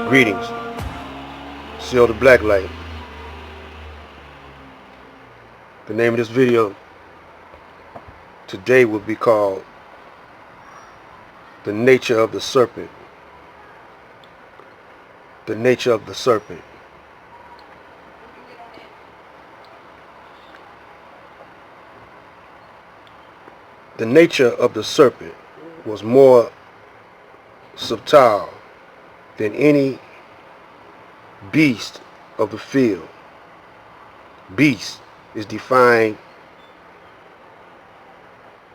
Greetings. Seal the Black Light. The name of this video today will be called The Nature of the Serpent. The Nature of the Serpent. The nature of the serpent was more subtle than any beast of the field. Beast is defined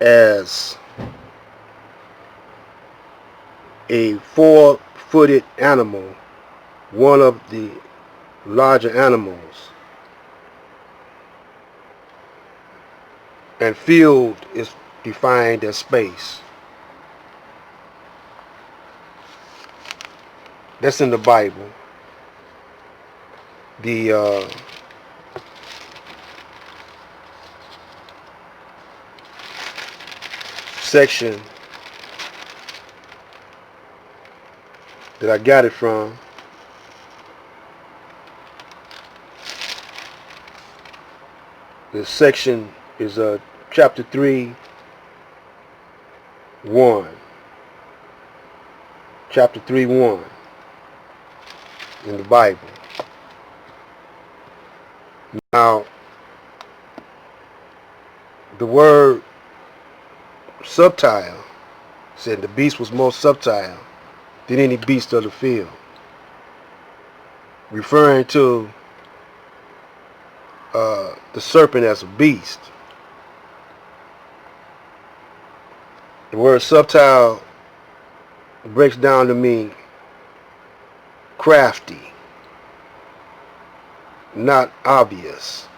as a four-footed animal, one of the larger animals. And field is defined as space. That's in the Bible. The section that I got it from the section is chapter 3, 1. Chapter 3, 1 in the Bible. Now, the word subtile said the beast was more subtile than any beast of the field, referring to the serpent as a beast. The word subtile breaks down to mean crafty, not obvious,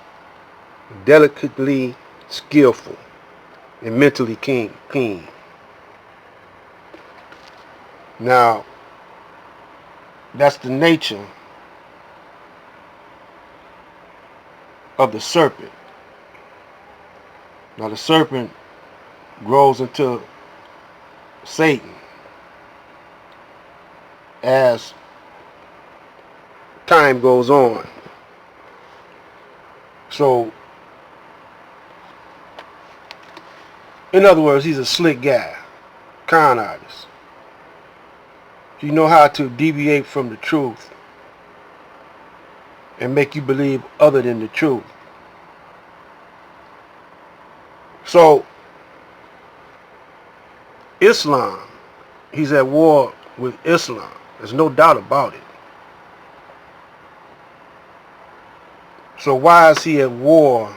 delicately skillful, and mentally keen. Now, that's the nature of the serpent. Now, the serpent grows into Satan as time goes on. So, in other words, he's a slick guy, con artist. You know how to deviate from the truth and make you believe other than the truth. So, Islam, he's at war with Islam. There's no doubt about it. So why is he at war?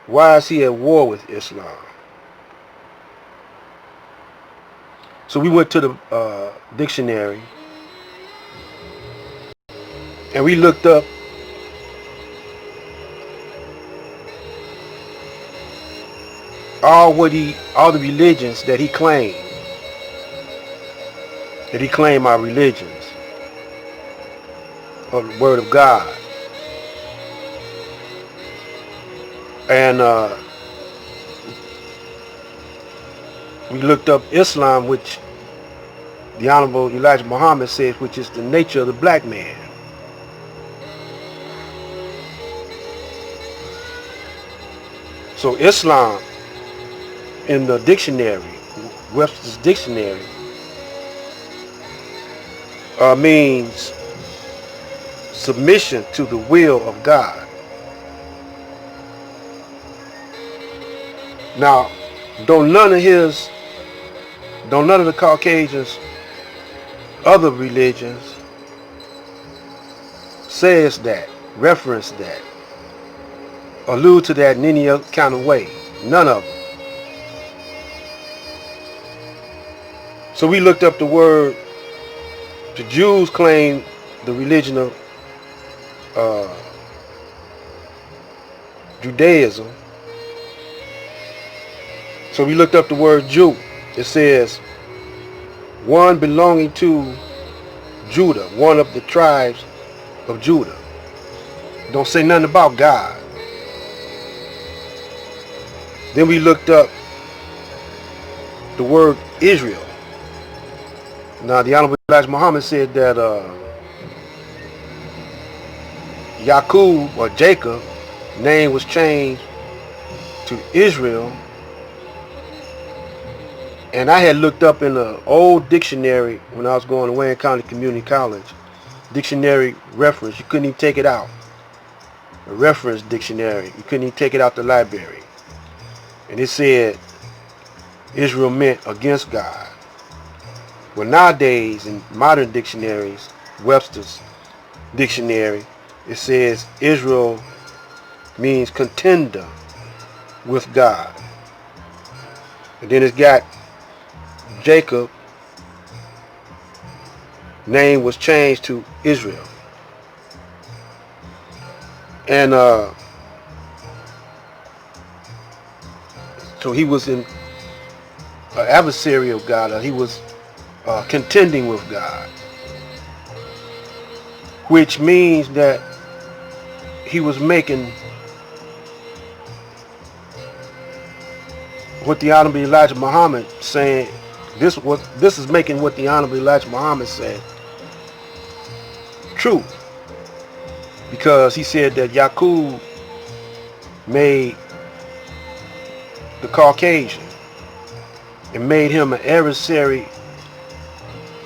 Why is he at war with Islam? So we went to the dictionary and we looked up all the religions that he claimed are religions of the Word of God. And we looked up Islam, which the Honorable Elijah Muhammad says, which is the nature of the black man. So Islam, in the dictionary, Webster's dictionary, means submission to the will of God. Now, don't none of the Caucasians, other religions, says that, reference that, allude to that in any other kind of way. None of them. So we looked up the word. The Jews claim the religion of Judaism. So we looked up the word Jew. It says one belonging to Judah, one of the tribes of Judah. Don't say nothing about God. Then we looked up the word Israel. Now, the Honorable Elijah Muhammad said that Yaqub or Jacob name was changed to Israel, and I had looked up in an old dictionary when I was going to Wayne County Community College. Dictionary reference, you couldn't even take it out. A reference dictionary, you couldn't even take it out the library. And it said Israel meant against God. Well, nowadays in modern dictionaries, Webster's dictionary, it says Israel means contender with God. And then it's got Jacob, name was changed to Israel. And so he was in an adversary of God, or he was contending with God, which means that he was making what the Honorable Elijah Muhammad saying. This is making what the Honorable Elijah Muhammad said true, because he said that Yaqub made the Caucasian and made him an adversary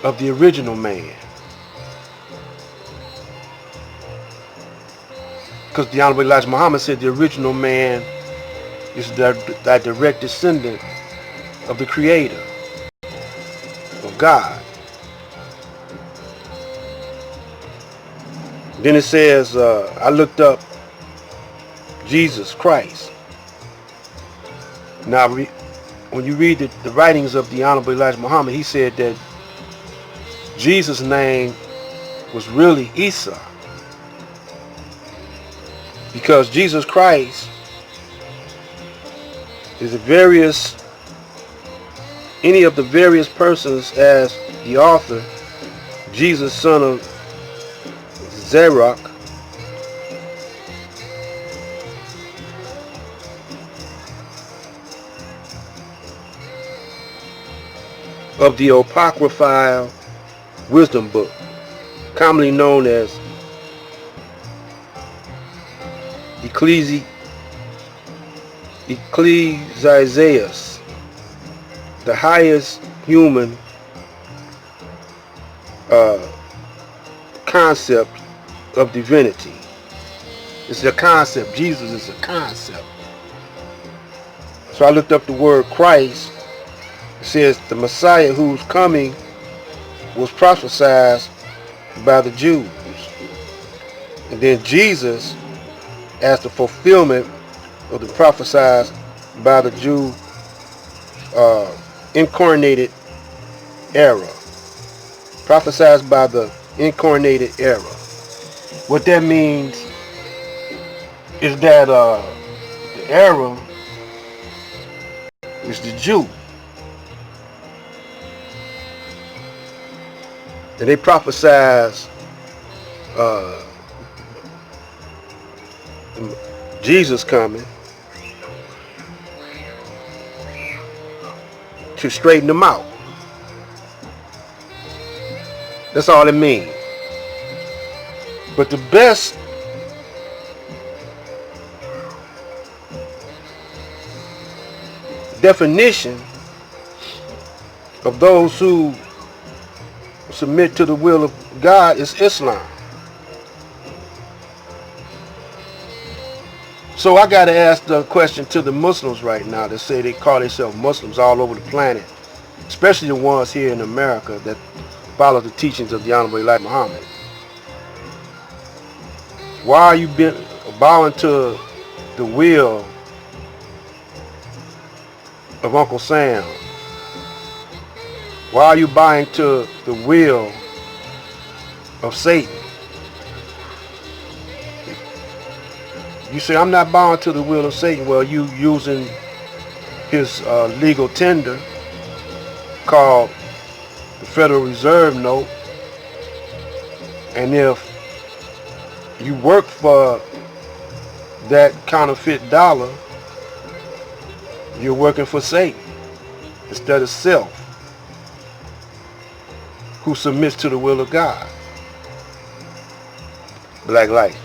of the original man, because the Honorable Elijah Muhammad said the original man is the direct descendant of the Creator, of God. Then it says, I looked up Jesus Christ. Now, when you read the writings of the Honorable Elijah Muhammad, he said that Jesus' name was really Isa, because Jesus Christ is any of the various persons as the author, Jesus, son of Zerach, of the Apocryphal Wisdom Book, commonly known as Ecclesiastes, the highest human concept of divinity. It's a concept. Jesus is a concept. So I looked up the word Christ. It says the Messiah whose coming was prophesied by the Jews. And then Jesus as the fulfillment of the prophesied by the Jew incarnated era. Prophesied by the incarnated era. What that means is that the era is the Jew. And they prophesied Jesus coming to straighten them out. That's all it means. But the best definition of those who submit to the will of God is Islam. So I got to ask the question to the Muslims right now that say they call themselves Muslims all over the planet, especially the ones here in America that follow the teachings of the Honorable Elijah Muhammad. Why are you bowing to the will of Uncle Sam? Why are you bowing to the will of Satan? You say, I'm not bowing to the will of Satan. Well, you using his legal tender called the Federal Reserve note. And if you work for that counterfeit dollar, you're working for Satan instead of self. who submits to the will of God. Black light.